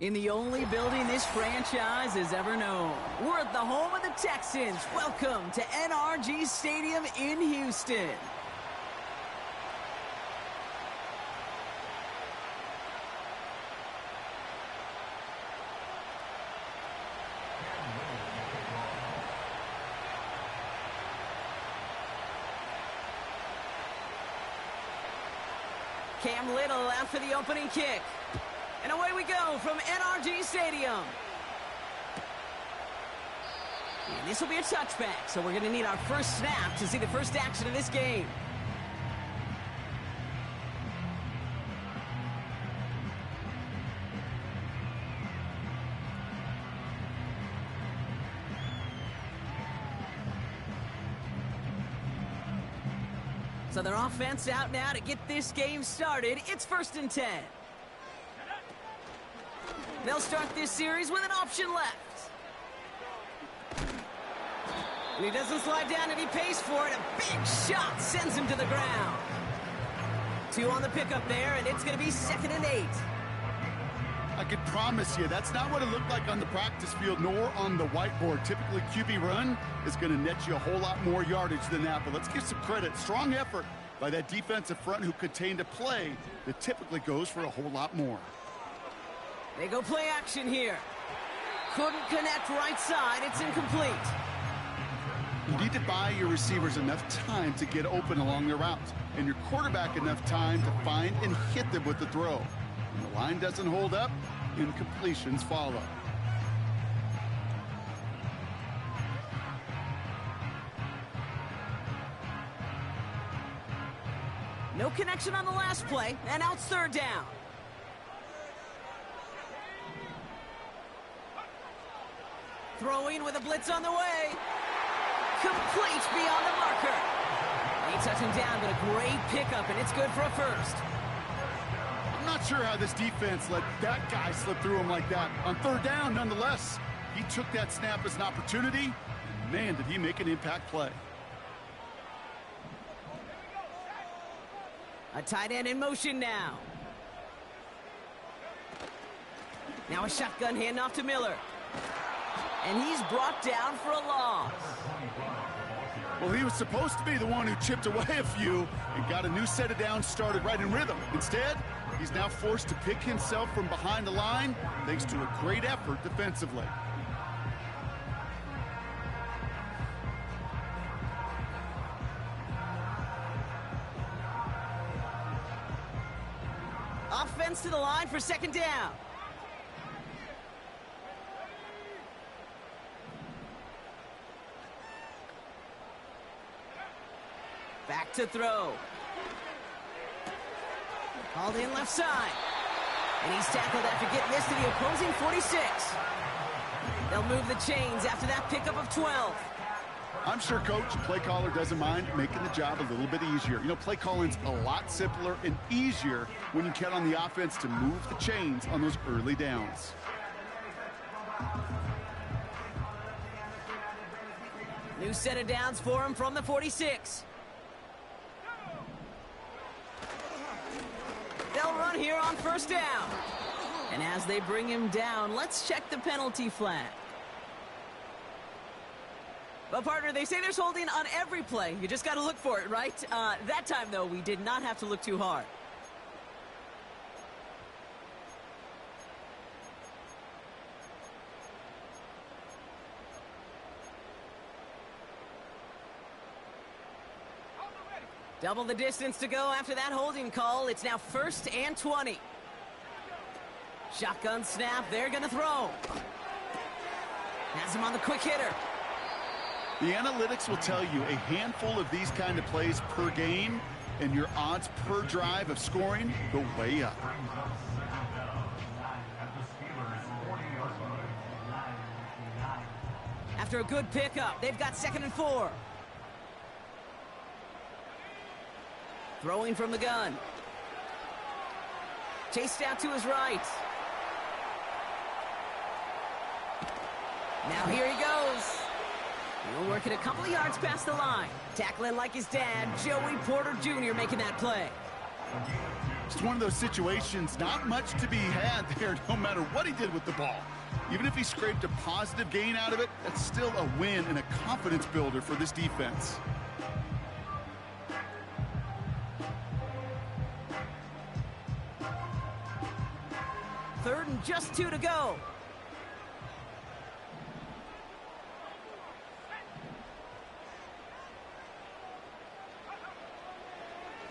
In the only building this franchise has ever known. We're at the home of the Texans. Welcome to NRG Stadium in Houston. Cam Little out for the opening kick. And away we go from NRG Stadium. And this will be a touchback, so we're going to need our first snap to see the first action of this game. So their offense out now to get this game started. It's 1st and 10. They'll start this series with an option left. And he doesn't slide down and he pays for it. A big shot sends him to the ground. 2 on the pickup there, and it's going to be 2nd and 8. I can promise you, that's not what it looked like on the practice field nor on the whiteboard. Typically, QB run is going to net you a whole lot more yardage than that. But let's give some credit. Strong effort by that defensive front who contained a play that typically goes for a whole lot more. They go play action here. Couldn't connect right side. It's incomplete. You need to buy your receivers enough time to get open along their routes, and your quarterback enough time to find and hit them with the throw. When the line doesn't hold up, incompletions follow. No connection on the last play, and now it's 3rd down. Throwing with a blitz on the way. Complete beyond the marker. They touch him down, but a great pickup, and it's good for a first. I'm not sure how this defense let that guy slip through him like that. On 3rd down, nonetheless, he took that snap as an opportunity, and man, did he make an impact play. A tight end in motion now. Now a shotgun handoff to Miller. And he's brought down for a loss. Well, he was supposed to be the one who chipped away a few and got a new set of downs started right in rhythm. Instead, he's now forced to pick himself from behind the line thanks to a great effort defensively. Offense to the line for 2nd down. Back to throw. Called in left side. And he's tackled after getting this to the opposing 46. They'll move the chains after that pickup of 12. I'm sure Coach, play caller, doesn't mind making the job a little bit easier. You know, play calling's a lot simpler and easier when you count on the offense to move the chains on those early downs. New set of downs for him from the 46. They'll run here on 1st down. And as they bring him down, let's check the penalty flag. But partner, they say there's holding on every play. You just got to look for it, right? That time, though, we did not have to look too hard. Double the distance to go after that holding call. It's now 1st and 20. Shotgun snap. They're going to throw. Has him on the quick hitter. The analytics will tell you a handful of these kind of plays per game, and your odds per drive of scoring go way up. After a good pickup, they've got 2nd and 4. Throwing from the gun. Chased out to his right. Now here he goes. He'll work it a couple of yards past the line. Tackling like his dad, Joey Porter Jr. making that play. Just one of those situations, not much to be had there no matter what he did with the ball. Even if he scraped a positive gain out of it, that's still a win and a confidence builder for this defense. Third and just 2 to go.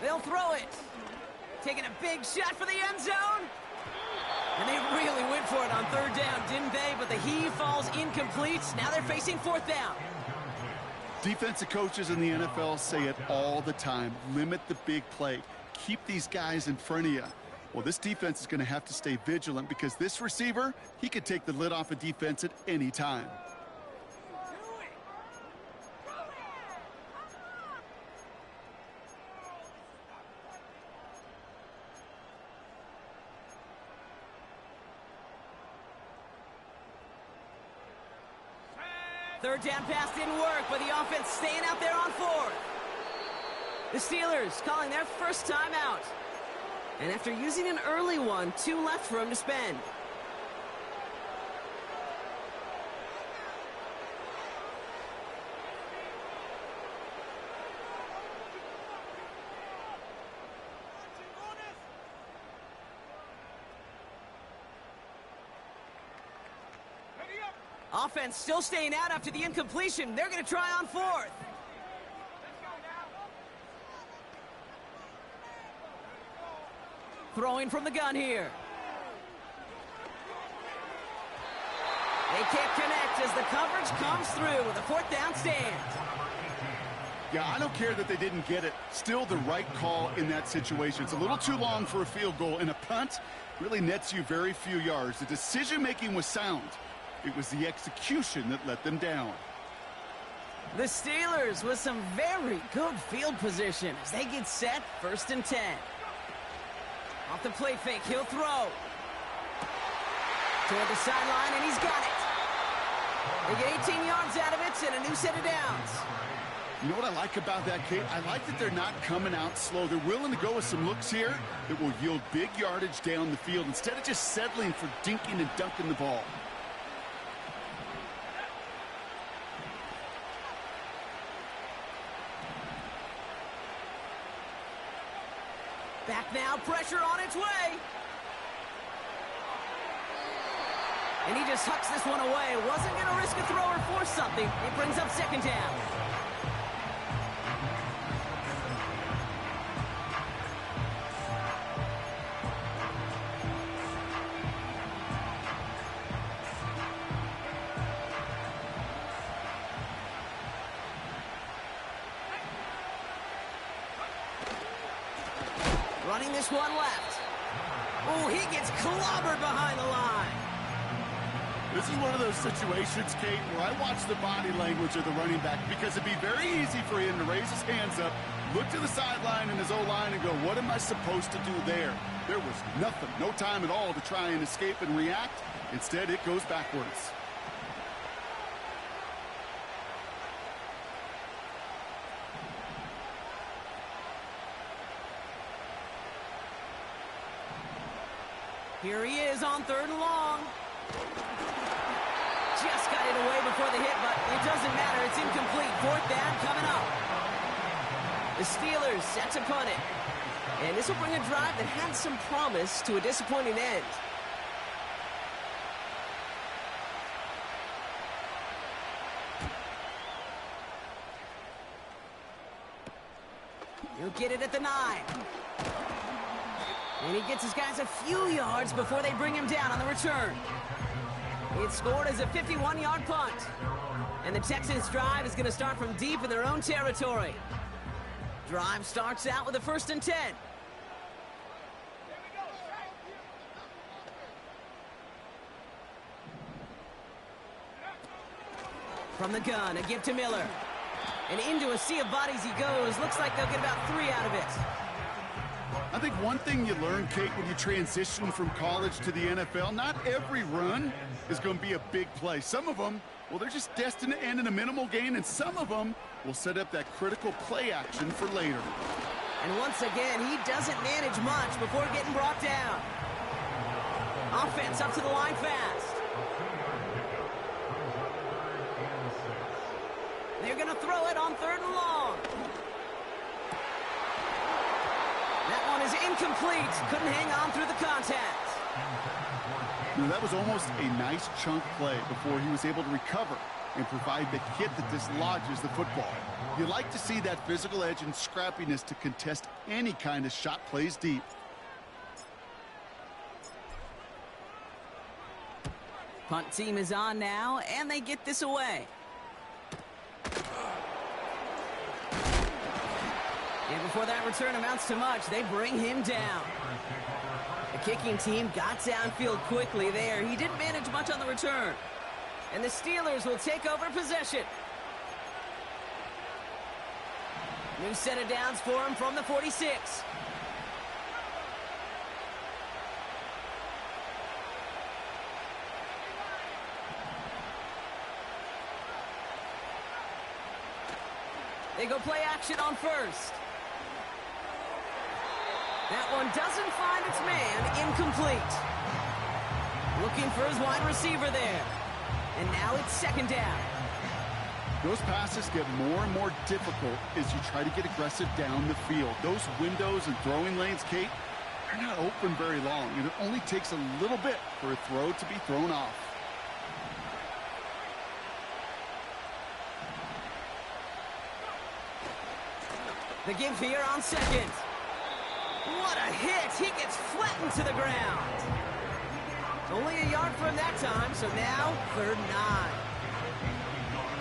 They'll throw it. Taking a big shot for the end zone. And they really went for it on 3rd down, didn't they? But the heave falls incomplete. Now they're facing 4th down. Defensive coaches in the NFL say it all the time. Limit the big play. Keep these guys in front of you. Well, this defense is going to have to stay vigilant because this receiver, he could take the lid off a defense at any time. Third down pass didn't work, but the offense staying out there on 4th. The Steelers calling their first timeout. And after using an early one, 2 left for him to spend. Offense still staying out after the incompletion. They're going to try on 4th. Throwing from the gun here. They can't connect as the coverage comes through with a 4th down stand. Yeah, I don't care that they didn't get it. Still the right call in that situation. It's a little too long for a field goal, and a punt really nets you very few yards. The decision-making was sound. It was the execution that let them down. The Steelers with some very good field position as they get set 1st and 10. Off the play fake, he'll throw. Toward the sideline, and he's got it. They get 18 yards out of it and a new set of downs. You know what I like about that, Kate? I like that they're not coming out slow. They're willing to go with some looks here that will yield big yardage down the field instead of just settling for dinking and dunking the ball. Back now, pressure on its way. And he just hucks this one away. Wasn't going to risk a throw or force something. It brings up 2nd down. Running this one left. Oh, he gets clobbered behind the line. This is one of those situations, Kate, where I watch the body language of the running back because it'd be very easy for him to raise his hands up, look to the sideline and his O-line and go, what am I supposed to do there? There was nothing, no time at all to try and escape and react. Instead, it goes backwards. Here he is on 3rd and long. Just got it away before the hit, but it doesn't matter. It's incomplete. 4th down coming up. The Steelers set to punt it. And this will bring a drive that had some promise to a disappointing end. He'll get it at the 9. And he gets his guys a few yards before they bring him down on the return. It's scored as a 51-yard punt. And the Texans' drive is going to start from deep in their own territory. Drive starts out with a 1st and 10. From the gun, a give to Miller. And into a sea of bodies he goes. Looks like they'll get about 3 out of it. I think one thing you learn, Kate, when you transition from college to the NFL, not every run is going to be a big play. Some of them, well, they're just destined to end in a minimal gain, and some of them will set up that critical play action for later. And once again, he doesn't manage much before getting brought down. Offense up to the line fast. They're going to throw it on 3rd and long. That one is incomplete. Couldn't hang on through the contact. That was almost a nice chunk play before he was able to recover and provide the hit that dislodges the football. You like to see that physical edge and scrappiness to contest any kind of shot plays deep. Punt team is on now, and they get this away. And before that return amounts to much, they bring him down. The kicking team got downfield quickly there. He didn't manage much on the return. And the Steelers will take over possession. New set of downs for him from the 46. They go play action on 1st. That one doesn't find its man. Incomplete. Looking for his wide receiver there. And now it's 2nd down. Those passes get more and more difficult as you try to get aggressive down the field. Those windows and throwing lanes, Kate, they're not open very long, and it only takes a little bit for a throw to be thrown off. The give here on 2nd. What a hit! He gets flattened to the ground. Only a yard from that time, so now 3rd and 9.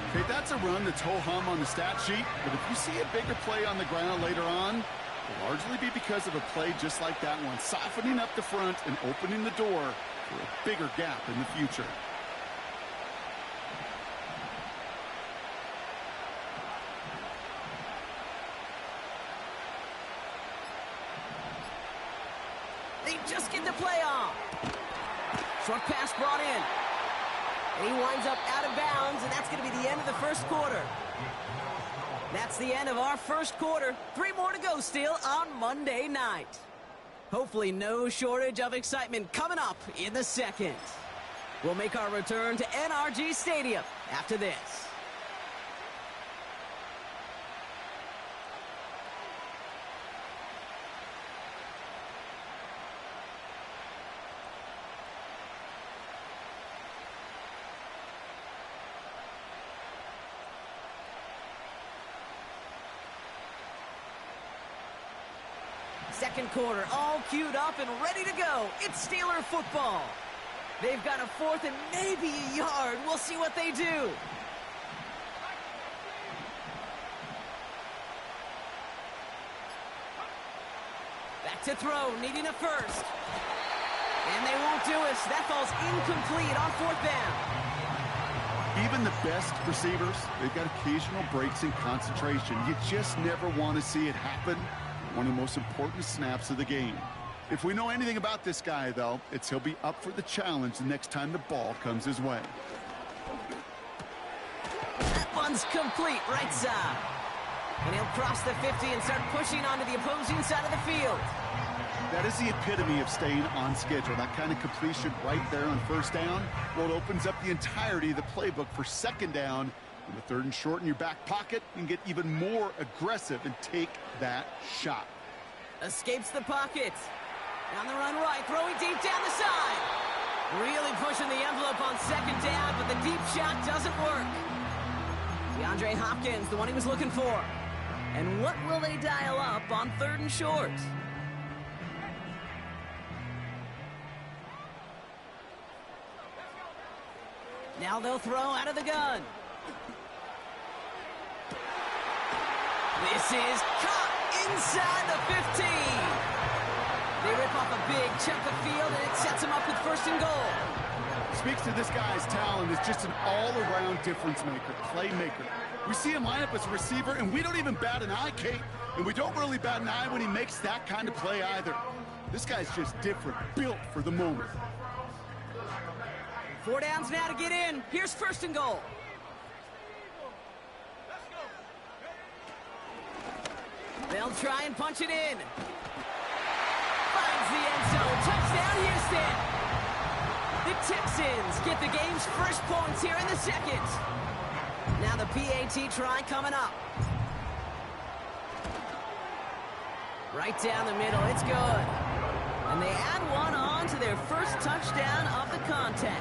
Okay, that's a run that's ho-hum on the stat sheet, but if you see a bigger play on the ground later on, it'll largely be because of a play just like that one, softening up the front and opening the door for a bigger gap in the future. They just get the play off. Short pass brought in. And he winds up out of bounds, and that's going to be the end of the 1st quarter. That's the end of our 1st quarter. 3 more to go still on Monday night. Hopefully no shortage of excitement coming up in the 2nd. We'll make our return to NRG Stadium after this. Second quarter, all queued up and ready to go. It's Steeler football. They've got a 4th and maybe a yard. We'll see what they do. Back to throw, needing a 1st. And they won't do it. That falls incomplete on 4th down. Even the best receivers, they've got occasional breaks in concentration. You just never want to see it happen. One of the most important snaps of the game. If we know anything about this guy, though, it's he'll be up for the challenge the next time the ball comes his way. That one's complete, right side. And he'll cross the 50 and start pushing onto the opposing side of the field. That is the epitome of staying on schedule. That kind of completion right there on 1st down. Well, it opens up the entirety of the playbook for 2nd down. And the 3rd and short in your back pocket, and get even more aggressive and take that shot. Escapes the pocket. Down the run right, throwing deep down the side. Really pushing the envelope on 2nd down, but the deep shot doesn't work. DeAndre Hopkins, the one he was looking for. And what will they dial up on 3rd and short? Now they'll throw out of the gun. This is caught inside the 15. They rip off a big chunk of field, and it sets them up with 1st and goal. Speaks to this guy's talent as just an all-around difference maker, playmaker. We see him line up as a receiver, and we don't even bat an eye, Kate. And we don't really bat an eye when he makes that kind of play either. This guy's just different, built for the moment. 4 downs now to get in. Here's 1st and goal. They'll try and punch it in. Finds the end zone. Touchdown, Houston. The Texans get the game's first points here in the second. Now the PAT try coming up. Right down the middle. It's good. And they add one on to their first touchdown of the contest.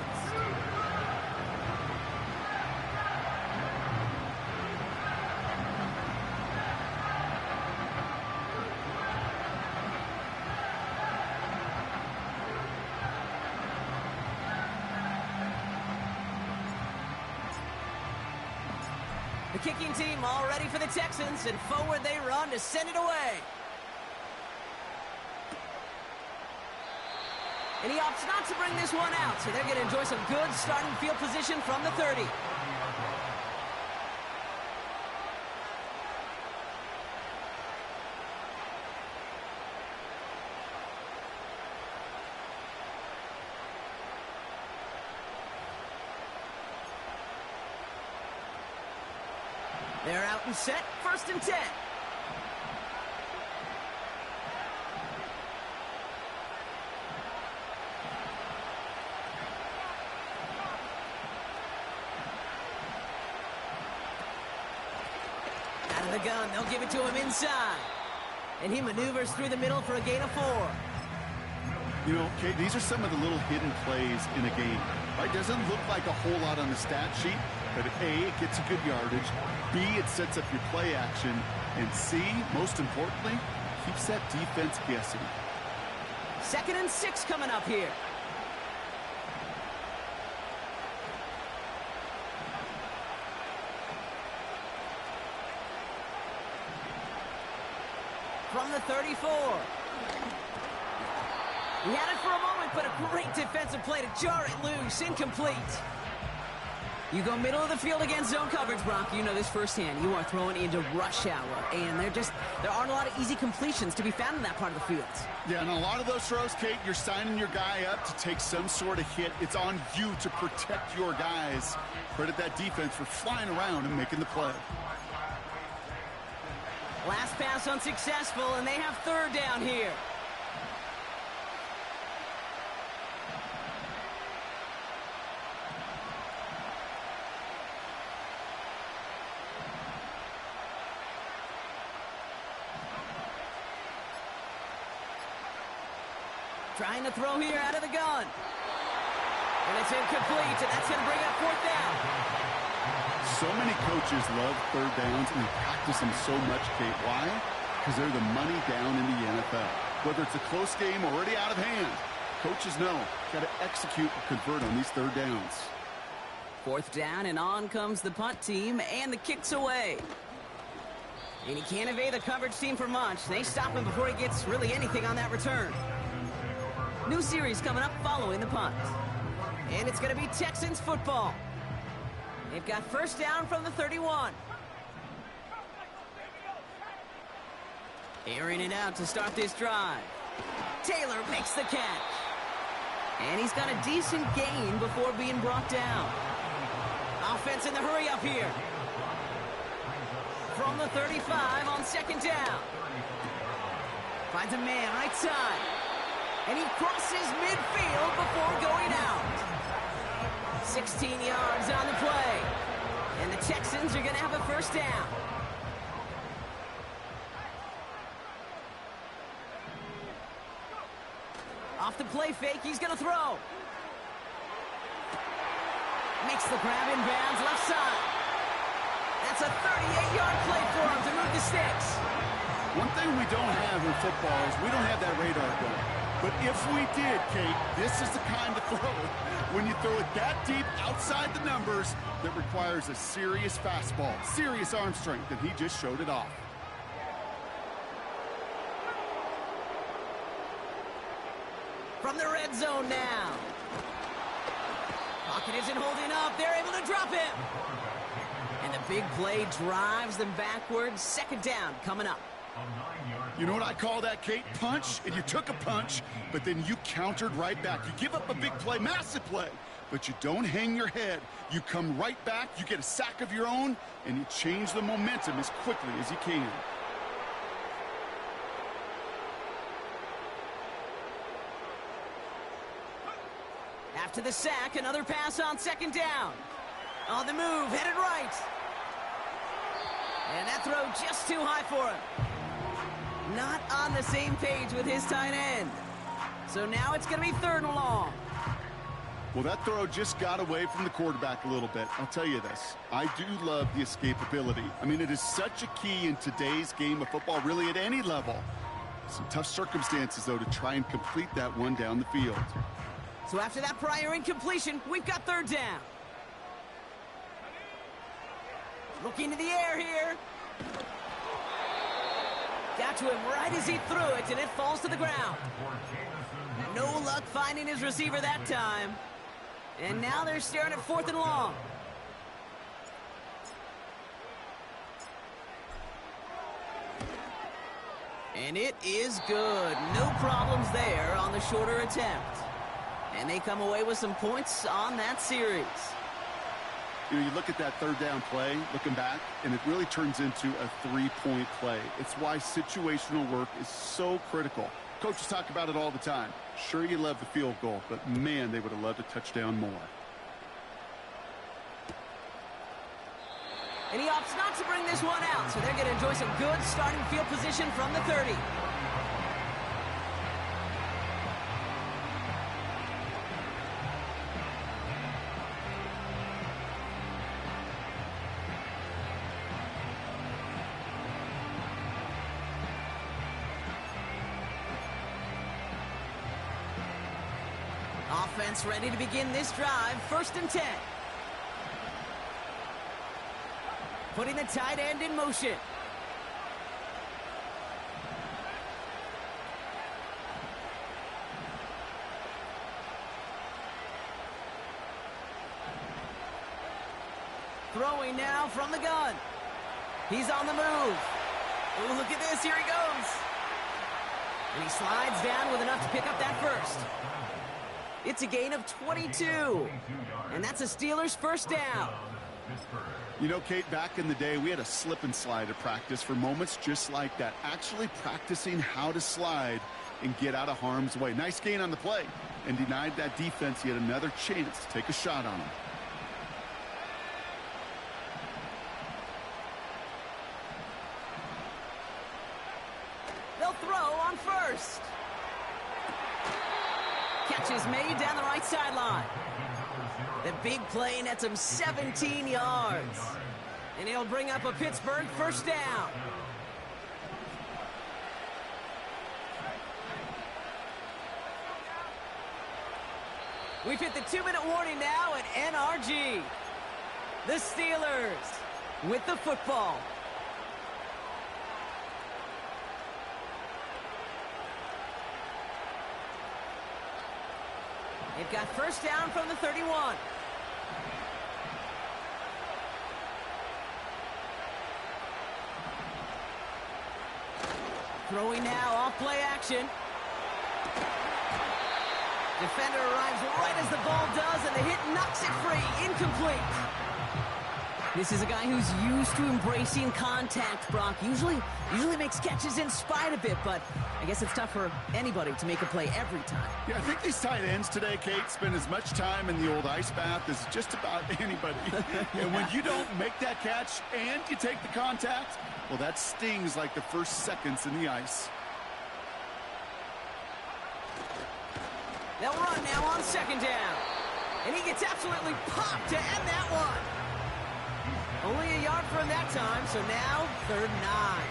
The kicking team all ready for the Texans, and forward they run to send it away. And he opts not to bring this one out, so they're going to enjoy some good starting field position from the 30. They're out and set, 1st and 10. Out of the gun, they'll give it to him inside. And he maneuvers through the middle for a gain of 4. You know, Kate, these are some of the little hidden plays in a game. Right? Doesn't look like a whole lot on the stat sheet, but A, it gets a good yardage. B, it sets up your play action. And C, most importantly, keeps that defense guessing. 2nd and 6 coming up here. From the 34. He had it for a moment, but a great defensive play to jar it loose. Incomplete. You go middle of the field against zone coverage, Brock. You know this firsthand. You are throwing into rush hour, and there aren't a lot of easy completions to be found in that part of the field. Yeah, and a lot of those throws, Kate, you're signing your guy up to take some sort of hit. It's on you to protect your guys. Credit that defense for flying around and making the play. Last pass unsuccessful, and they have 3rd down here. Trying to throw here out of the gun. And it's incomplete, and that's going to bring up 4th down. So many coaches love 3rd downs, and they practice them so much, Kate. Why? Because they're the money down in the NFL. Whether it's a close game or already out of hand, coaches know got to execute and convert on these 3rd downs. 4th down, and on comes the punt team, and the kick's away. And he can't evade the coverage team for much. They stop him before he gets really anything on that return. New series coming up following the punt. And it's going to be Texans football. They've got 1st down from the 31. Airing it out to start this drive. Taylor makes the catch. And he's got a decent gain before being brought down. Offense in the hurry up here. From the 35 on 2nd down. Finds a man right side. And he crosses midfield before going out. 16 yards on the play. And the Texans are going to have a 1st down. Off the play fake, he's going to throw. Makes the grab in bounds left side. That's a 38-yard play for him to move the sticks. One thing we don't have in football is we don't have that radar gun. But if we did, Kate, this is the kind of throw, when you throw it that deep outside the numbers, that requires a serious fastball, serious arm strength, and he just showed it off. From the red zone now. Pocket isn't holding up. They're able to drop him. And the big play drives them backwards. 2nd down coming up. You know what I call that, Kate? Punch, and you took a punch, but then you countered right back. You give up a big play, massive play, but you don't hang your head. You come right back, you get a sack of your own, and you change the momentum as quickly as you can. After the sack, another pass on second down. On the move, headed right. And that throw just too high for him. Not on the same page with his tight end. So now it's going to be 3rd and long. Well, that throw just got away from the quarterback a little bit. I'll tell you this. I do love the escapability. I mean, it is such a key in today's game of football, really at any level. Some tough circumstances, though, to try and complete that one down the field. So after that prior incompletion, we've got 3rd down. Looking to the air here. Got to him right as he threw it, and it falls to the ground. No luck finding his receiver that time. And now they're staring at 4th and long. And it is good. No problems there on the shorter attempt. And they come away with some points on that series. You know, you look at that 3rd down play, looking back, and it really turns into a 3-point play. It's why situational work is so critical. Coaches talk about it all the time. Sure, you love the field goal, but man, they would have loved a touchdown more. And he opts not to bring this one out, so they're going to enjoy some good starting field position from the 30. Offense ready to begin this drive. 1st and 10. Putting the tight end in motion. Throwing now from the gun. He's on the move. Oh, look at this. Here he goes. And he slides down with enough to pick up that first. It's a gain of 22. And that's a Steelers 1st down. You know, Kate, back in the day, we had a slip and slide at practice for moments just like that. Actually practicing how to slide and get out of harm's way. Nice gain on the play. And denied that defense yet another chance to take a shot on him. They'll throw on 1st. Catch is made down the right sideline. The big play nets him 17 yards. And he'll bring up a Pittsburgh 1st down. We've hit the 2-minute warning now at NRG. The Steelers with the football. They've got 1st down from the 31. Throwing now off play action. Defender arrives right as the ball does, and the hit knocks it free. Incomplete. This is a guy who's used to embracing contact, Brock. Usually makes catches in spite of it, but I guess it's tough for anybody to make a play every time. Yeah, I think these tight ends today, Kate, spend as much time in the old ice bath as just about anybody. And when you don't make that catch and you take the contact, well, that stings like the first seconds in the ice. They'll run now on 2nd down. And he gets absolutely popped to end that one. Only a yard for him that time, so now 3rd and 9.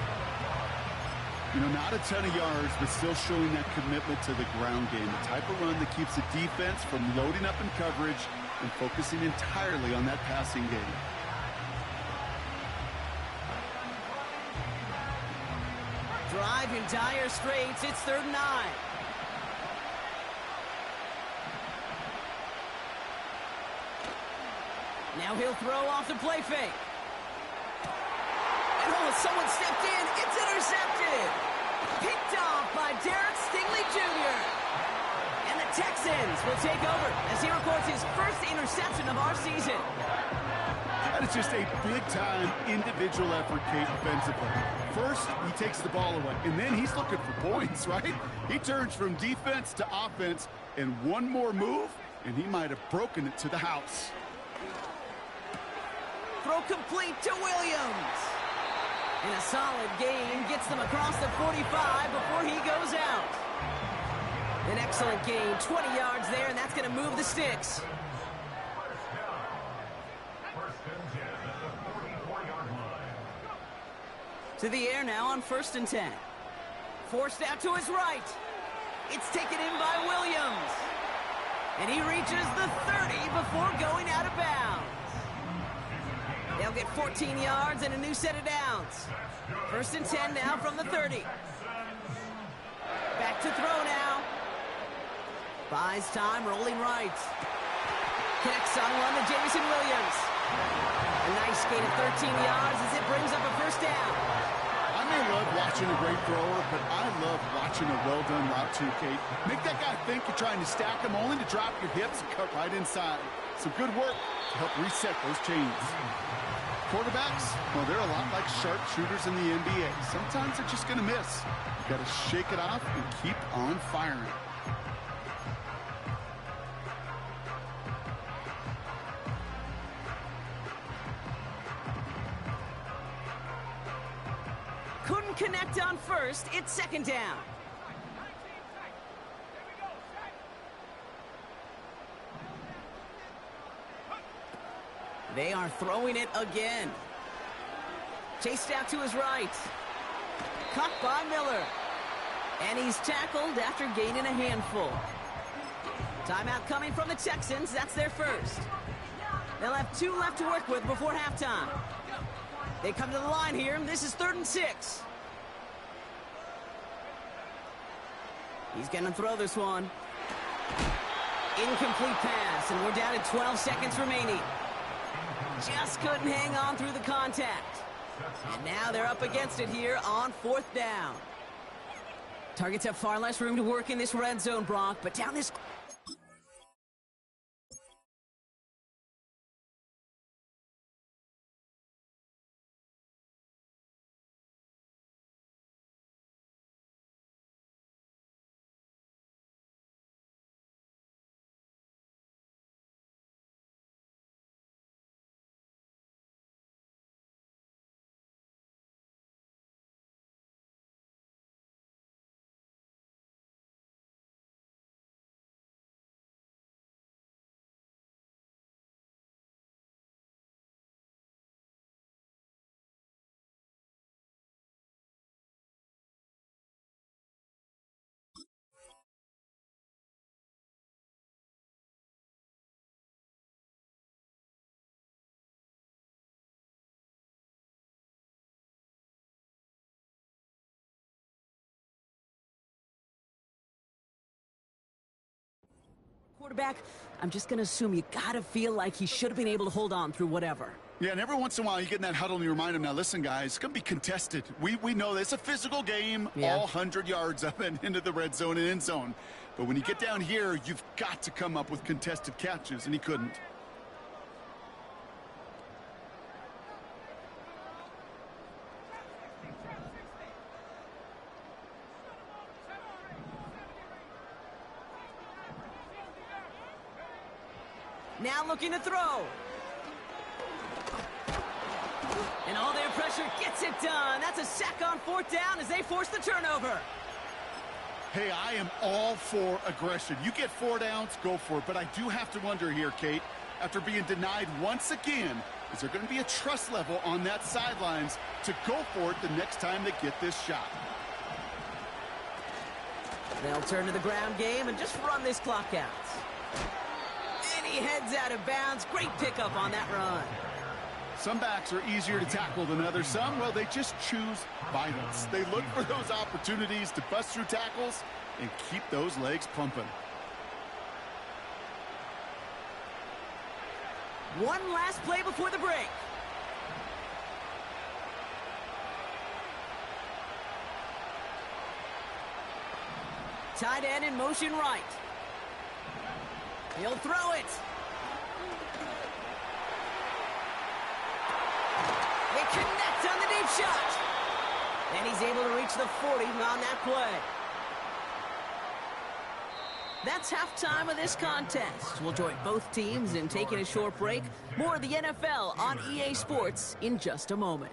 You know, not a ton of yards, but still showing that commitment to the ground game. The type of run that keeps the defense from loading up in coverage and focusing entirely on that passing game. Drive in dire straits. It's 3rd and 9. Now he'll throw off the play fake. And oh, someone stepped in. It's intercepted. Picked off by Derek Stingley Jr. And the Texans will take over as he records his first interception of our season. That is just a big-time individual effort, Kate, defensively. First, he takes the ball away, and then he's looking for points, right? He turns from defense to offense, and one more move, and he might have broken it to the house. Throw complete to Williams. And a solid gain gets them across the 45 before he goes out. An excellent gain, 20 yards there, and that's going to move the sticks. To the air now on 1st and 10. Forced out to his right. It's taken in by Williams. And he reaches the 30 before going out of bounds. They'll get 14 yards and a new set of downs. 1st and 10 now from the 30. Back to throw now. Buys time, rolling right. Connects on one to Jameson Williams. A nice gain of 13 yards as it brings up a 1st down. I may love watching a great thrower, but I love watching a well-done route too, Kate. Make that guy think you're trying to stack him, only to drop your hips and cut right inside. Some good work to help reset those chains. Quarterbacks, well, they're a lot like sharpshooters in the NBA. Sometimes they're just going to miss. You got to shake it off and keep on firing. Couldn't connect on 1st. It's 2nd down. They are throwing it again. Chased out to his right. Caught by Miller. And he's tackled after gaining a handful. Timeout coming from the Texans. That's their 1st. They'll have 2 left to work with before halftime. They come to the line here. This is 3rd and 6. He's going to throw this one. Incomplete pass, and we're down to 12 seconds remaining. Just couldn't hang on through the contact. And now they're up against it here on 4th down. Targets have far less room to work in this red zone, Brock, but down this... Quarterback, I'm just going to assume you got to feel like he should have been able to hold on through whatever. Yeah, and every once in a while you get in that huddle and you remind him, now listen, guys, it's going to be contested. We know this. It's a physical game, all 100 yards up and into the red zone and end zone. But when you get down here, you've got to come up with contested catches, and he couldn't. Now looking to throw. And all their pressure gets it done. That's a sack on 4th down as they force the turnover. Hey, I am all for aggression. You get 4 downs, go for it. But I do have to wonder here, Kate, after being denied once again, is there going to be a trust level on that sidelines to go for it the next time they get this shot? They'll turn to the ground game and just run this clock out. And he heads out of bounds. Great pickup on that run. Some backs are easier to tackle than others. Some, well, they just choose violence. They look for those opportunities to bust through tackles and keep those legs pumping. One last play before the break. Tight end in motion right. He'll throw it. They connect on the deep shot. And he's able to reach the 40 on that play. That's halftime of this contest. We'll join both teams in taking a short break. More of the NFL on EA Sports in just a moment.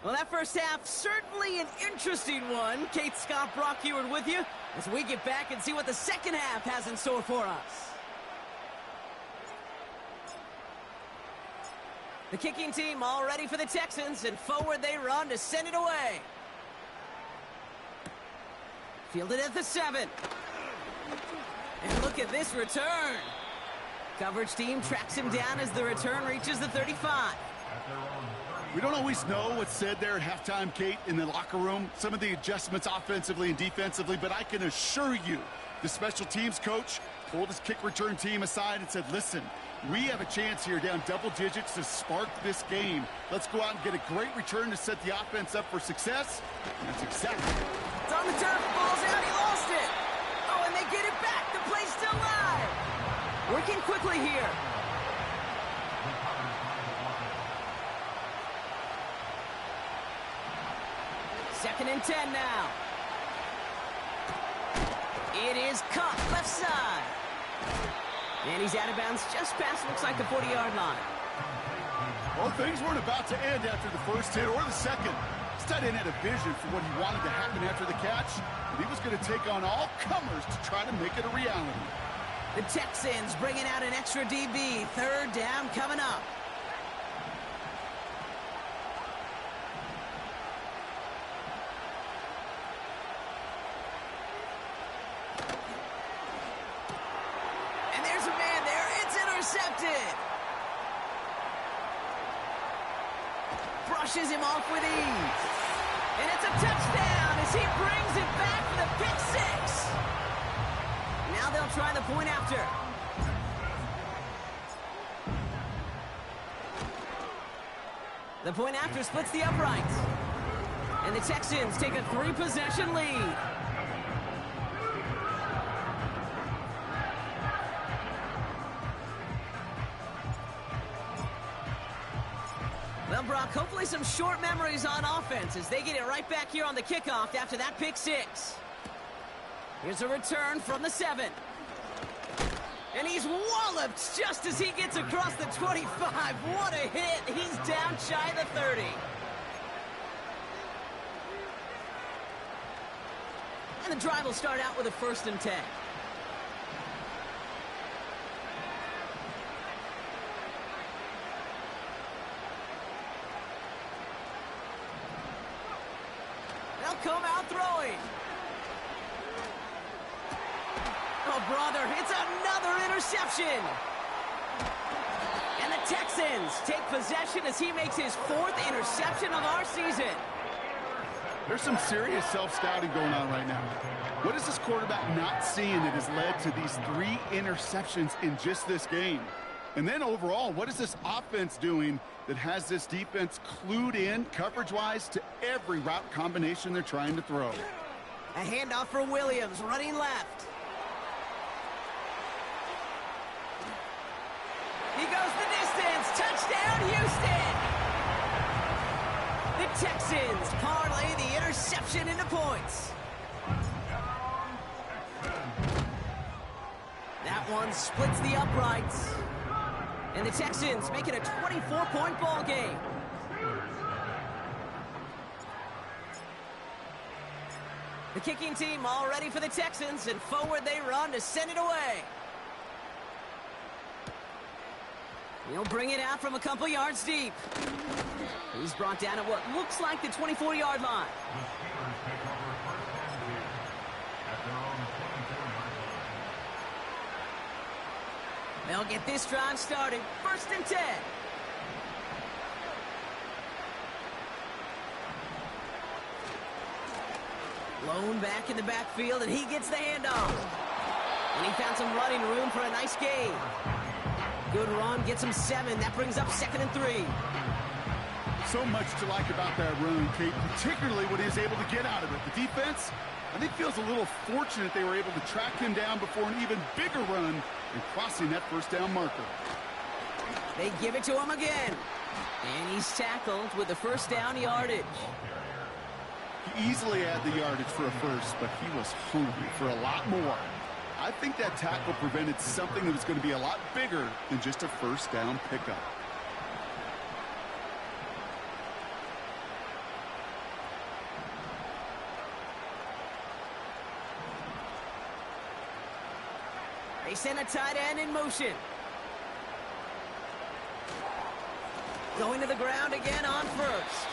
Well, that first half, certainly an interesting one. Kate Scott, Brock Heward with you as we get back and see what the second half has in store for us. The kicking team all ready for the Texans, and forward they run to send it away. Fielded at the 7. And look at this return. Coverage team tracks him down as the return reaches the 35. We don't always know what's said there at halftime, Kate, in the locker room. Some of the adjustments offensively and defensively, but I can assure you the special teams coach pulled his kick return team aside and said, listen, we have a chance here down double digits to spark this game. Let's go out and get a great return to set the offense up for success. And that's exactly. It's on the turf, ball's out, he lost it. Oh, and they get it back. The play's still live. Working quickly here. Second and 10 now. It is Cup, left side. And he's out of bounds just past, looks like the 40-yard line. Well, things weren't about to end after the first hit or the second. This tight end had a vision for what he wanted to happen after the catch, and he was going to take on all comers to try to make it a reality. The Texans bringing out an extra DB. Third down coming up. Brushes him off with ease. And it's a touchdown as he brings it back for the pick 6. Now they'll try the point after. The point after splits the uprights. And the Texans take a 3-possession lead. Well, Brock, hopefully some short memories on offense as they get it right back here on the kickoff after that pick 6. Here's a return from the 7. And he's walloped just as he gets across the 25. What a hit. He's down shy of the 30. And the drive will start out with a 1st and 10. Come out throwing. Oh, brother, it's another interception. And the Texans take possession as he makes his 4th interception of our season. There's some serious self-scouting going on right now. What is this quarterback not seeing that has led to these 3 interceptions in just this game? And then overall, what is this offense doing that has this defense clued in coverage-wise to every route combination they're trying to throw? A handoff for Williams, running left. He goes the distance. Touchdown, Houston! The Texans parlay the interception into points. That one splits the uprights. And the Texans make it a 24-point ball game. The kicking team all ready for the Texans, and forward they run to send it away. He'll bring it out from a couple yards deep. He's brought down at what looks like the 24-yard line. They'll get this drive started. 1st and 10. Lone back in the backfield, and he gets the handoff. And he found some running room for a nice gain. Good run, gets him 7. That brings up 2nd and 3. So much to like about that run, Kate, particularly what he was able to get out of it. The defense, I think, feels a little fortunate they were able to track him down before an even bigger run and crossing that first down marker. They give it to him again. And he's tackled with the first down yardage. He easily had the yardage for a first, but he was hungry for a lot more. I think that tackle prevented something that was going to be a lot bigger than just a first down pickup. They send a tight end in motion. Going to the ground again on first.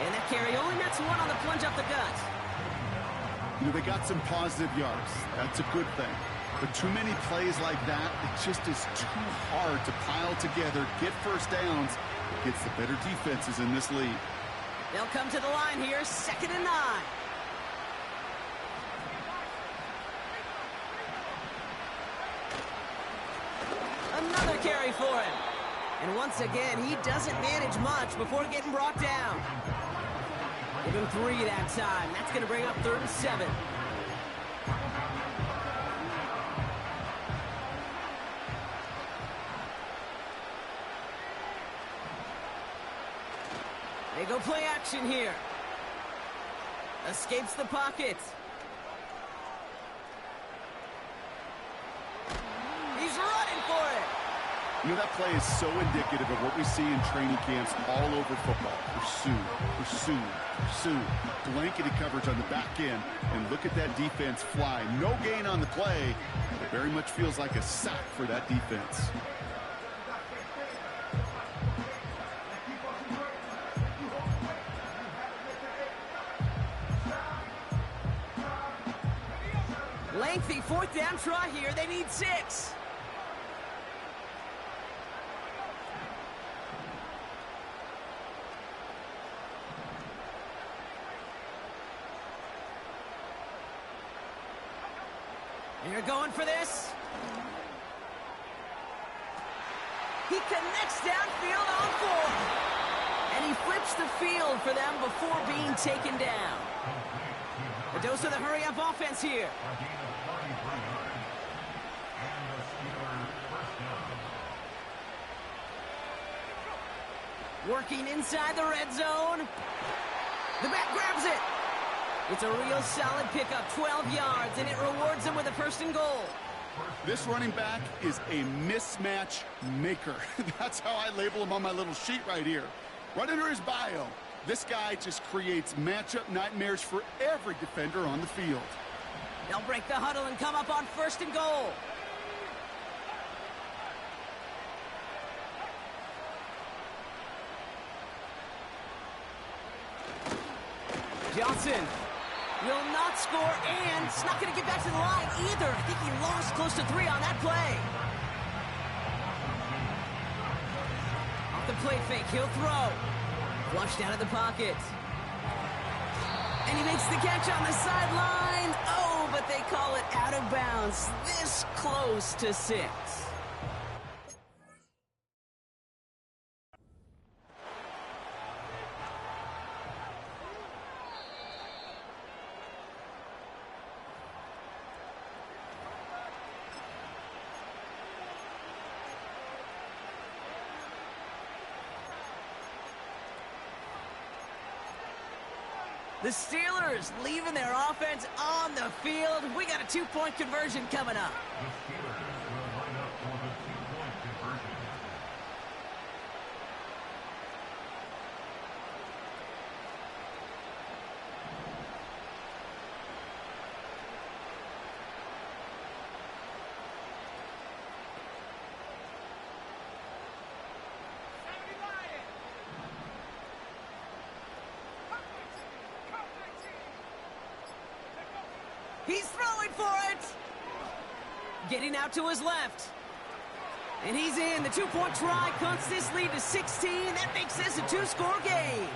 And that carry only nets one on the plunge up the gut. You know, they got some positive yards. That's a good thing. But too many plays like that, it just is too hard to pile together, get first downs against the better defenses in this league. They'll come to the line here, 2nd and 9. Another carry for him. And once again, he doesn't manage much before getting brought down. Give him 3 that time. That's going to bring up 3rd and 7. They go play action here. Escapes the pocket. He's running for it. You know, that play is so indicative of what we see in training camps all over football. Pursue, pursue, pursue. Blanketed coverage on the back end. And look at that defense fly. No gain on the play. It very much feels like a sack for that defense. Lengthy 4th down try here. They need 6. And you're going for this. He connects downfield on 4. And he flips the field for them before being taken down. A dose of the hurry-up offense here. Working inside the red zone. The back grabs it. It's a real solid pickup, 12 yards, and it rewards him with a 1st and goal. This running back is a mismatch maker. That's how I label him on my little sheet right here. Right under his bio, this guy just creates matchup nightmares for every defender on the field. They'll break the huddle and come up on 1st and goal. Johnson will not score, and it's not going to get back to the line either. I think he lost close to 3 on that play. Off the play fake, he'll throw. Flushed out of the pocket. And he makes the catch on the sideline. Oh, but they call it out of bounds. This close to 6. The Steelers leaving their offense on the field. We got a 2-point conversion coming up. He's throwing for it. Getting out to his left. And he's in. The 2-point try cuts this lead to 16. That makes this a 2-score game.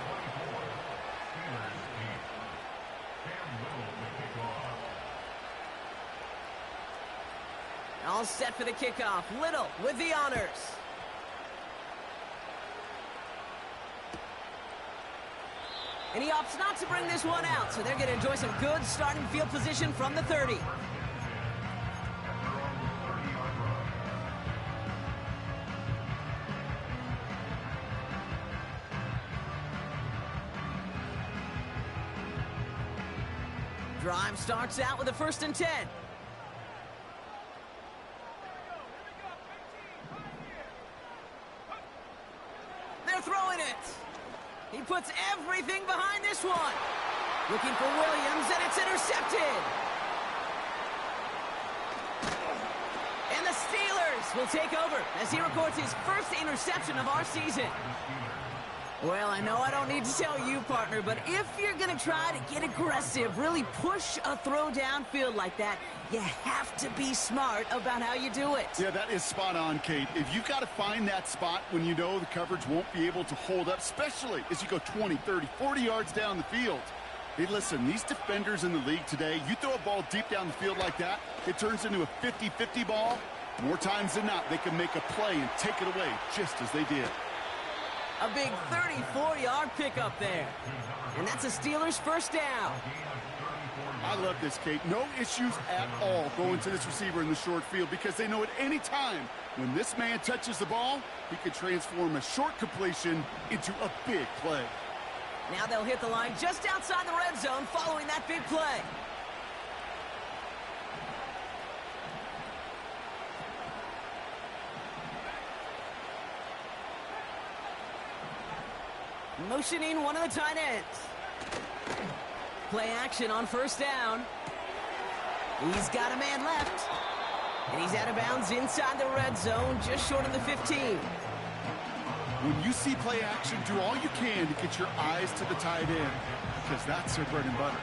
All set for the kickoff. Little with the honors. And he opts not to bring this one out, so they're going to enjoy some good starting field position from the 30. Drive starts out with a 1st and 10. They're throwing it. He puts everything behind this one. Looking for Williams, and it's intercepted. And the Steelers will take over as he records his first interception of our season. Well, I know I don't need to tell you, partner, but if you're going to try to get aggressive, really push a throw downfield like that, you have to be smart about how you do it. Yeah, that is spot on, Kate. If you've got to find that spot when you know the coverage won't be able to hold up, especially as you go 20, 30, 40 yards down the field. Hey, listen, these defenders in the league today, you throw a ball deep down the field like that, it turns into a 50-50 ball. More times than not, they can make a play and take it away just as they did. A big 34-yard pickup there. And that's a Steelers first down. I love this, Kate. No issues at all going to this receiver in the short field because they know at any time when this man touches the ball, he can transform a short completion into a big play. Now they'll hit the line just outside the red zone following that big play. Motioning one of the tight ends. Play action on 1st down. He's got a man left. And he's out of bounds inside the red zone, just short of the 15. When you see play action, do all you can to get your eyes to the tight end, because that's their bread and butter.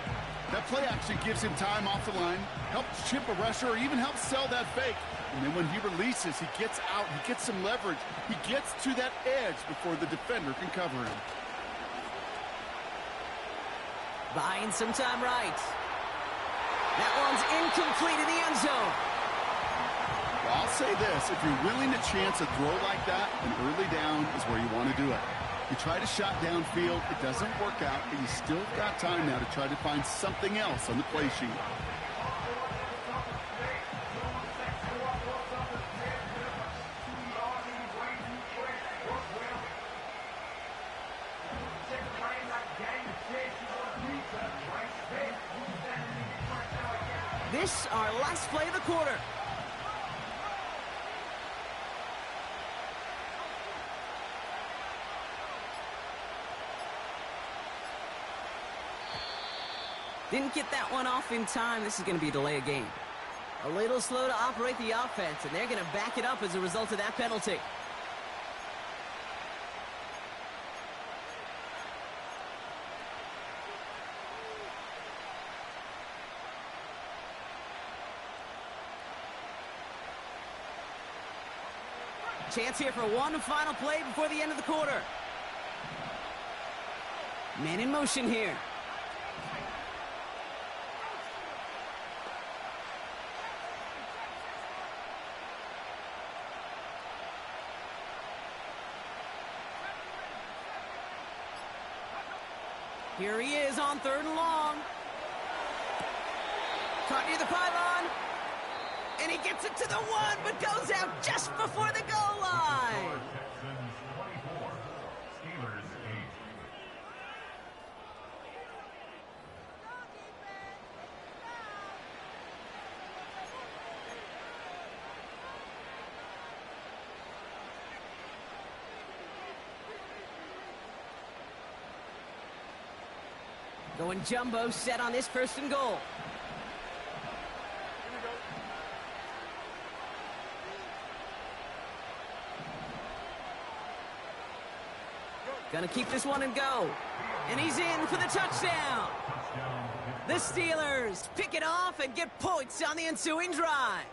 That play action gives him time off the line, helps chip a rusher, or even helps sell that fake. And then when he releases, he gets out, he gets some leverage. He gets to that edge before the defender can cover him. Buying some time right. That one's incomplete in the end zone. Well, I'll say this, if you're willing to chance a throw like that, an early down is where you want to do it. You try to shot downfield, it doesn't work out, but you still got time now to try to find something else on the play sheet. This, our last play of the quarter. Didn't get that one off in time. This is going to be a delay of game. A little slow to operate the offense, and they're going to back it up as a result of that penalty. Chance here for one final play before the end of the quarter. Man in motion here. Here he is on 3rd and long. Caught near the pylon. And he gets it to the 1, but goes out just before the goal line. Going jumbo set on this 1st and goal. Gonna keep this one and go. And he's in for the touchdown. The Steelers pick it off and get points on the ensuing drive.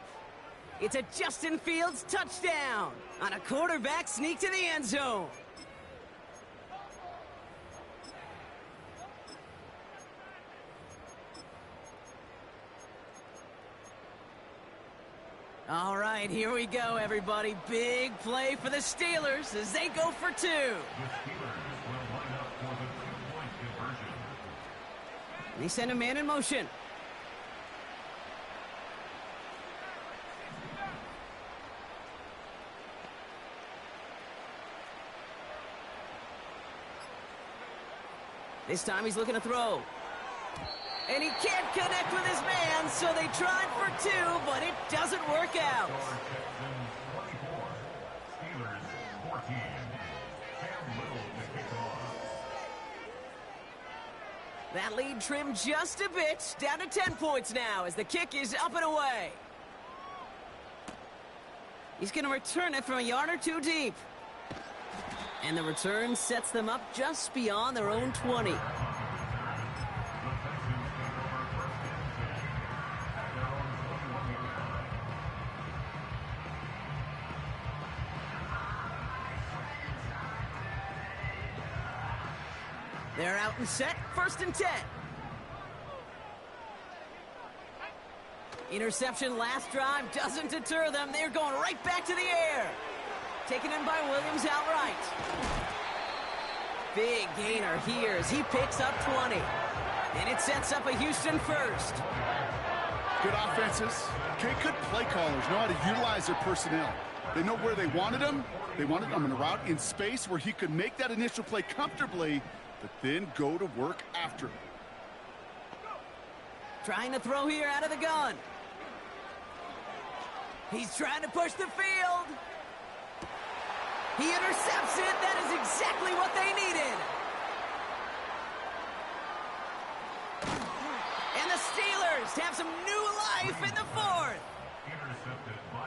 It's a Justin Fields touchdown on a quarterback sneak to the end zone. All right, here we go, everybody. Big play for the Steelers as they go for 2. The Steelers will line up for the 2-point conversion. They send a man in motion. This time he's looking to throw. And he can't connect with his man, so they tried for two, but it doesn't work out. That lead trimmed just a bit, down to 10 points now as the kick is up and away. He's going to return it from a yard or two deep. And the return sets them up just beyond their own 20. They're out and set, 1st and 10. Interception last drive doesn't deter them. They're going right back to the air. Taken in by Williams outright. Big gainer here as he picks up 20. And it sets up a Houston first. Good offenses. Okay, good play callers know how to utilize their personnel. They know where they wanted him. They wanted him in a route in space where he could make that initial play comfortably, but then go to work after. Trying to throw here out of the gun. He's trying to push the field. He intercepts it. That is exactly what they needed. And the Steelers have some new life in the 4th.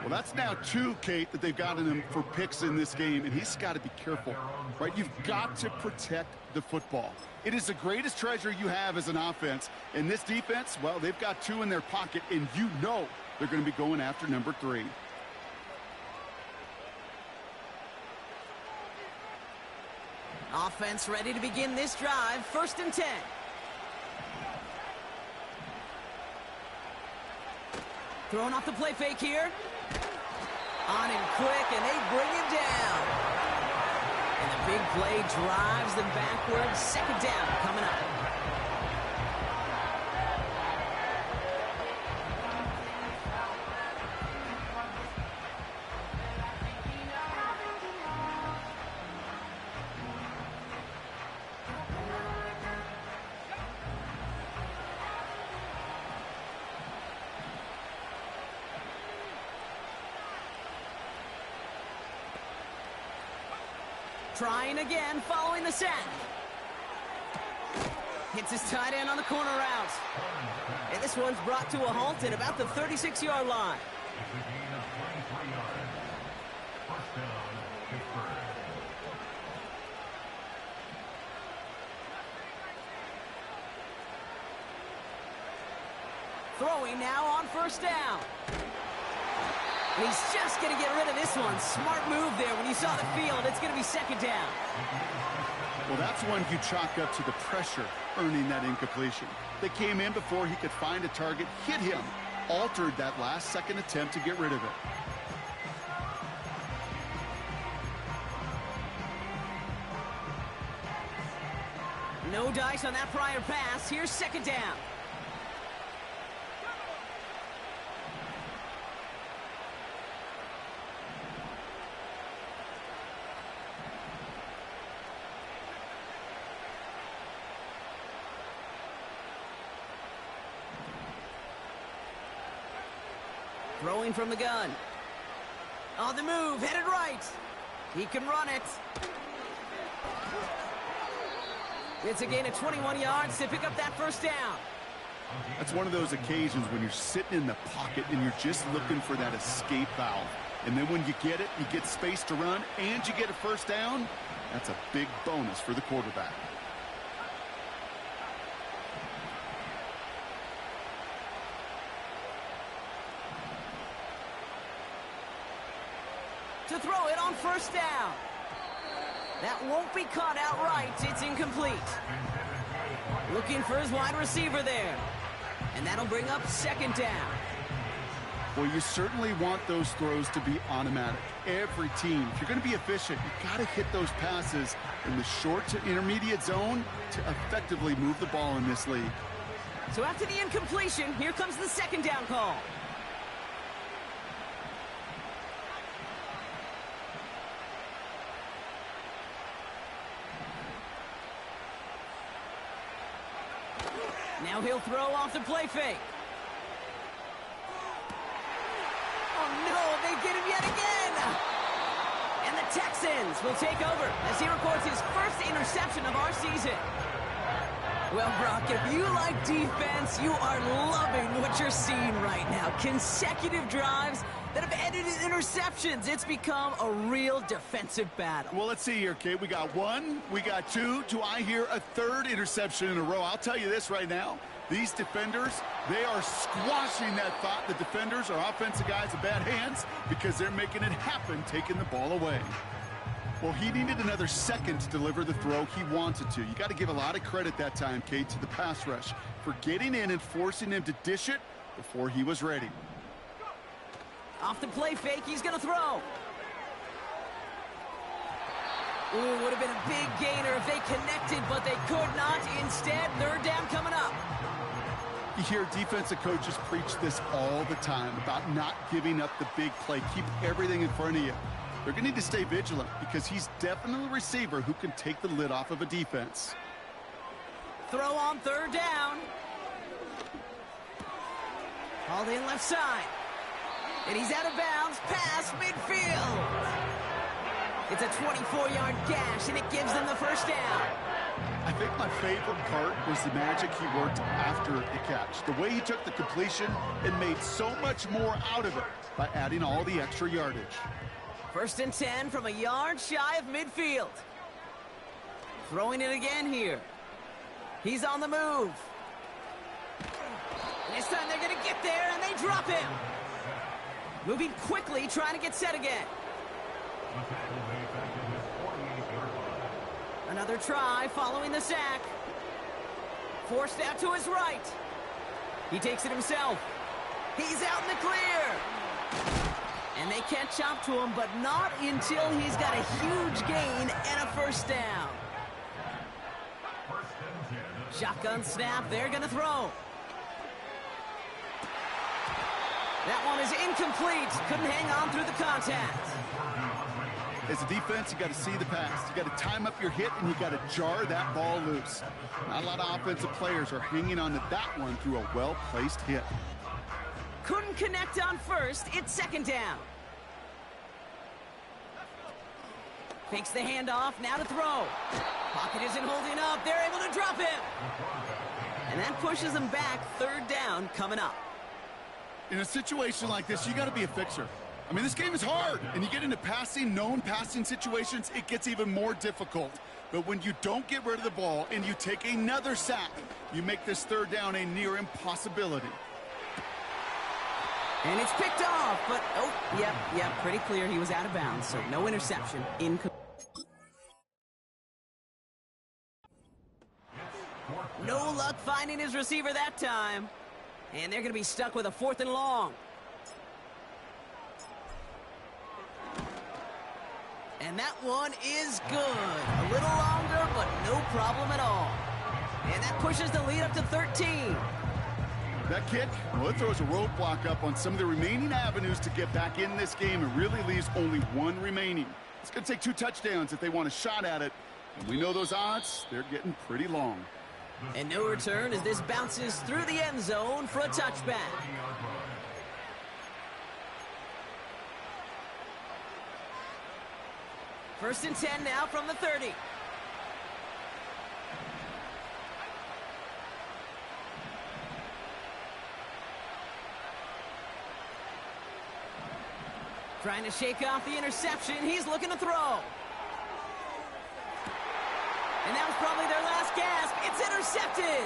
Well, that's now 2, Kate, that they've gotten him for picks in this game, and he's got to be careful, right? You've got to protect the football. It is the greatest treasure you have as an offense. And this defense, well, they've got 2 in their pocket, and you know they're going to be going after number 3. Offense ready to begin this drive, 1st and 10. Throwing off the play fake here. On him quick, and they bring him down. And the big play drives them backwards. 2nd down coming up. Trying again, following the sack. Hits his tight end on the corner route. And this one's brought to a halt at about the 36-yard line. Throwing now on 1st down. He's just going to get rid of this one. Smart move there. When you saw the field, it's going to be 2nd down. Well, that's one you chalk up to the pressure earning that incompletion. They came in before he could find a target, hit him, altered that last second attempt to get rid of it. No dice on that prior pass. Here's 2nd down. Throwing from the gun. On the move, headed right. He can run it. It's a gain of 21 yards to pick up that 1st down. That's one of those occasions when you're sitting in the pocket and you're just looking for that escape valve. And then when you get it, you get space to run, and you get a 1st down. That's a big bonus for the quarterback. To throw it on 1st down. That won't be caught outright. It's incomplete. Looking for his wide receiver there. And that'll bring up 2nd down. Well, you certainly want those throws to be automatic. Every team, if you're going to be efficient, you've got to hit those passes in the short to intermediate zone to effectively move the ball in this league. So after the incompletion, here comes the second down call. Now he'll throw off the play fake. Oh no, they get him yet again! And the Texans will take over as he records his first interception of our season. Well, Brock, if you like defense, you are loving what you're seeing right now. Consecutive drives that have ended in interceptions. It's become a real defensive battle. Well, let's see here, Kate. We got one, we got two. Do I hear a third interception in a row? I'll tell you this right now. These defenders, they are squashing that thought. The defenders are offensive guys in bad hands because they're making it happen, taking the ball away. Well, he needed another second to deliver the throw he wanted to. You got to give a lot of credit that time, Kate, to the pass rush for getting in and forcing him to dish it before he was ready. Off the play fake, he's going to throw. Ooh, would have been a big gainer if they connected, but they could not. Instead, third down coming up. You hear defensive coaches preach this all the time about not giving up the big play. Keep everything in front of you. They're going to need to stay vigilant because he's definitely a receiver who can take the lid off of a defense. Throw on third down. Hauled in left side. And he's out of bounds past midfield. It's a 24-yard gash, and it gives them the first down. I think my favorite part was the magic he worked after the catch. The way he took the completion and made so much more out of it by adding all the extra yardage. First and 10 from a yard shy of midfield. Throwing it again here. He's on the move. And this time they're going to get there, and they drop him. Moving quickly, trying to get set again. Another try following the sack. Forced out to his right. He takes it himself. He's out in the clear. And they can't chop to him, but not until he's got a huge gain and a first down. Shotgun snap, they're going to throw. That one is incomplete. Couldn't hang on through the contact. As a defense, you got to see the pass. You got to time up your hit, and you got to jar that ball loose. Not a lot of offensive players are hanging on to that one through a well-placed hit. Couldn't connect on first. It's second down. Fakes the handoff. Now to throw. Pocket isn't holding up. They're able to drop him. And that pushes them back. Third down coming up. In a situation like this, you got to be a fixer. I mean, this game is hard, and you get into known passing situations, it gets even more difficult. But when you don't get rid of the ball and you take another sack, you make this third down a near impossibility. And it's picked off, but, oh, yep, pretty clear he was out of bounds, so no interception. No luck finding his receiver that time. And they're going to be stuck with a 4th and long. And that one is good. A little longer, but no problem at all. And that pushes the lead up to 13. That kick, well, it throws a roadblock up on some of the remaining avenues to get back in this game and really leaves only one remaining. It's going to take 2 touchdowns if they want a shot at it. And we know those odds, they're getting pretty long. And no return as this bounces through the end zone for a touchback. First and 10 now from the 30. Trying to shake off the interception. He's looking to throw. And that was probably their last gasp. It's intercepted.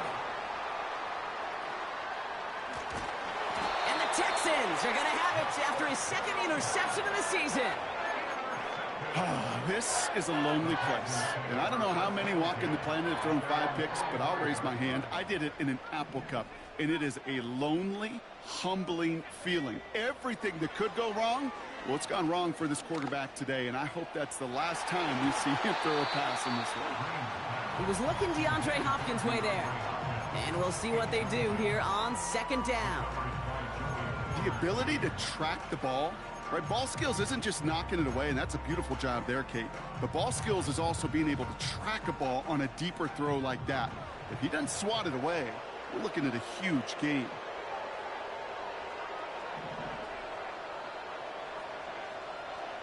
And the Texans are going to have it after his second interception of the season. This is a lonely place. And I don't know how many walking the planet have thrown 5 picks, but I'll raise my hand. I did it in an Apple Cup. And it is a lonely, humbling feeling. Everything that could go wrong, well, it's gone wrong for this quarterback today, and I hope that's the last time we see him throw a pass in this one. He was looking DeAndre Hopkins' way there. And we'll see what they do here on second down. The ability to track the ball, right? Ball skills isn't just knocking it away, and that's a beautiful job there, Kate. But ball skills is also being able to track a ball on a deeper throw like that. If he doesn't swat it away, we're looking at a huge gain.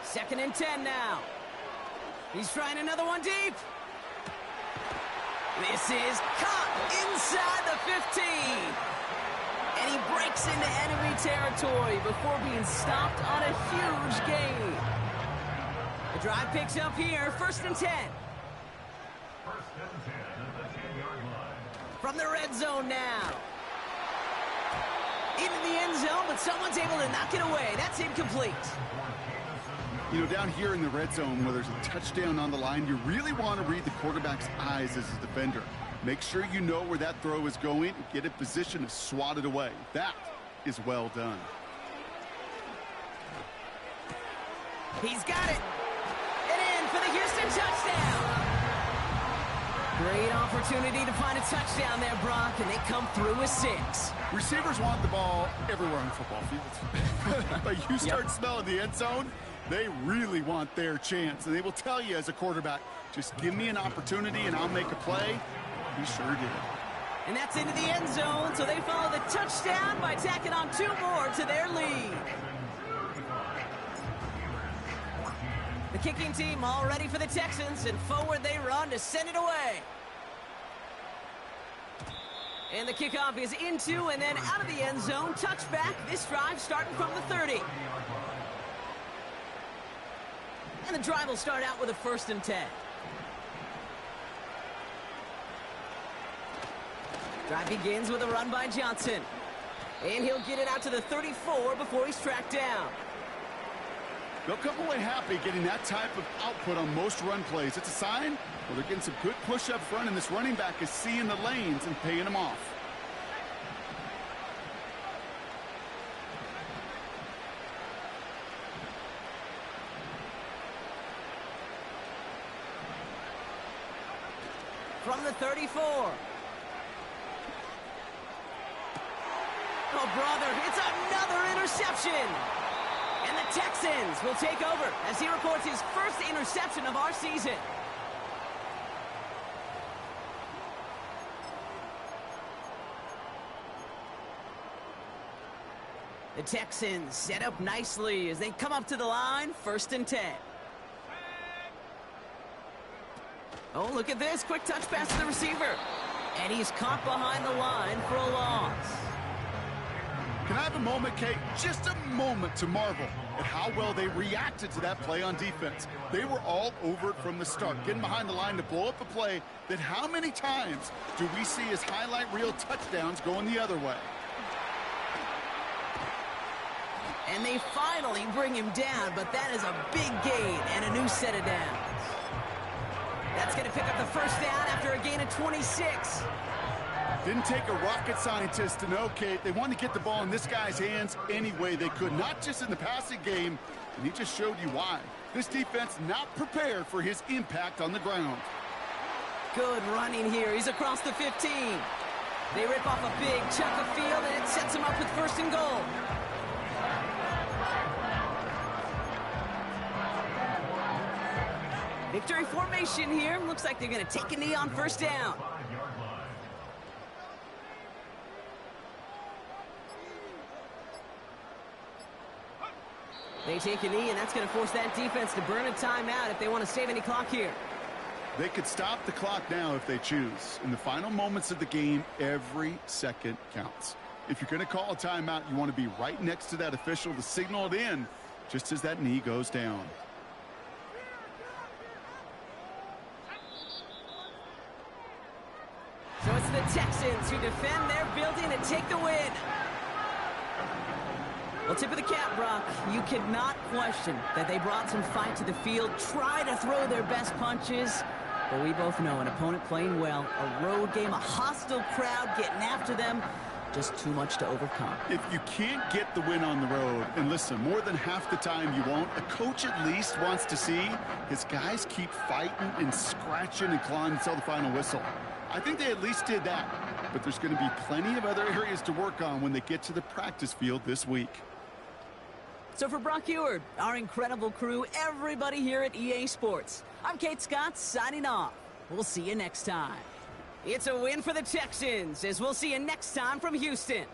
Second and 10 now. He's trying another one deep. This is caught inside the 15. And he breaks into enemy territory before being stopped on a huge gain. The drive picks up here, first and 10. From the red zone now. Into the end zone, but someone's able to knock it away. That's incomplete. You know, down here in the red zone where there's a touchdown on the line, you really want to read the quarterback's eyes as a defender. Make sure you know where that throw is going and get in position to swat it away. That is well done. He's got it. And in for the Houston touchdown. Great opportunity to find a touchdown there, Brock, and they come through with 6. Receivers want the ball everywhere on football fields. But you start smelling the end zone, they really want their chance. And they will tell you as a quarterback, just give me an opportunity and I'll make a play. He sure did. And that's into the end zone, so they follow the touchdown by tacking on 2 more to their lead. The kicking team all ready for the Texans, and forward they run to send it away. And the kickoff is into and then out of the end zone. Touchback, this drive starting from the 30. And the drive will start out with a first and 10. Drive begins with a run by Johnson. And he'll get it out to the 34 before he's tracked down. They'll come away happy getting that type of output on most run plays. It's a sign, well, they're getting some good push up front, and this running back is seeing the lanes and paying them off. From the 34. Oh, brother, it's another interception. And the Texans will take over as he records his first interception of our season. The Texans set up nicely as they come up to the line, first and 10. Oh, look at this. Quick touch pass to the receiver. And he's caught behind the line for a loss. Can I have a moment, Kate? Just a moment to marvel at how well they reacted to that play on defense. They were all over it from the start, getting behind the line to blow up a play that how many times do we see as highlight reel touchdowns going the other way? And they finally bring him down, but that is a big gain and a new set of downs. That's going to pick up the first down after a gain of 26. Didn't take a rocket scientist to know, Kate. They wanted to get the ball in this guy's hands any way they could, not just in the passing game, and he just showed you why. This defense not prepared for his impact on the ground. Good running here. He's across the 15. They rip off a big chunk of field, and it sets him up with first and goal. Victory formation here. Looks like they're going to take a knee on first down. They take a knee, and that's going to force that defense to burn a timeout if they want to save any clock here. They could stop the clock now if they choose. In the final moments of the game, every second counts. If you're going to call a timeout, you want to be right next to that official to signal it in just as that knee goes down. So it's the Texans who defend their building and take the win. Well, tip of the cap, Brock. You cannot question that they brought some fight to the field, try to throw their best punches. But we both know an opponent playing well, a road game, a hostile crowd getting after them, just too much to overcome. If you can't get the win on the road, and listen, more than half the time you won't, a coach at least wants to see his guys keep fighting and scratching and clawing until the final whistle. I think they at least did that. But there's going to be plenty of other areas to work on when they get to the practice field this week. So for Brock Eward, our incredible crew, everybody here at EA Sports, I'm Kate Scott signing off. We'll see you next time. It's a win for the Texans, as we'll see you next time from Houston.